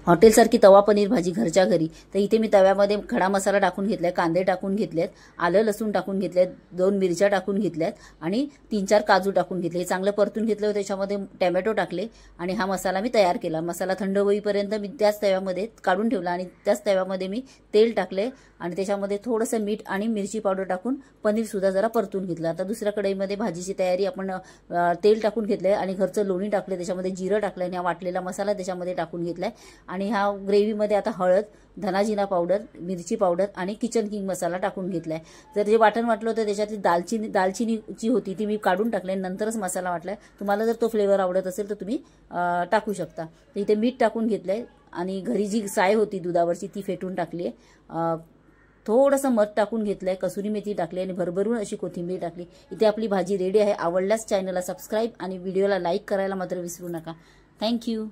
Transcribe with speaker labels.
Speaker 1: हॉटेलसारखी तवा पनीर भाजी घरच्या घरी। तर इथे मी तव्यामध्ये खडा मसाला टाकून घेतलाय, कांदे टाकून घेतलेत, आलं लसूण टाकून घेतलेत, 2 मिरच्या टाकून घेतल्यात आणि 3-4 काजू टाकून घेतले। हे चांगलं परतून घेतलं, त्याच्यामध्ये टोमॅटो टाकले आणि हा मसाला मी तयार केला। मसाला थंड होईपर्यंत मी त्याच तव्यामध्ये काढून ठेवला आणि त्याच तव्यामध्ये मी तेल टाकले आणि त्याच्यामध्ये थोडंसं मीठ आणि मिरची पावडर टाकून पनीर सुद्धा जरा परतून घेतलं। आता दुसऱ्या कढईमध्ये भाजीची तयारी आपण तेल टाकून घेतलंय आणि घरचं लोणी टाकले, त्याच्यामध्ये जिरं टाकलं आणि हा वाटलेला मसाला त्याच्यामध्ये टाकून घेतलाय आणि ह्या ग्रेव्हीमध्ये आता हळद, धनाजिना पावडर, मिरची पावडर आणि किचन किंग मसाला टाकून घेतलाय। जर जे वाटण वाटलं होतं त्याच्यातली दालचिनीची होती ती मी काढून टाकले, नंतरच मसाला वाटलाय। तुम्हाला जर तो फ्लेवर आवडत असेल तर तुम्ही टाकू शकता। तर इथे मीठ टाकून घेतलंय आणि घरी जी साय होती दुधावरची ती फेटून टाकली आहे। थोडंसं मध टाकून घेतलंय, कसुरी मेथी टाकली आणि भरभरून अशी कोथिंबीर टाकली। इथे आपली भाजी रेडी आहे। आवडल्यास चॅनलला सबस्क्राईब आणि व्हिडिओला लाईक करायला मात्र विसरू नका। थँक्यू।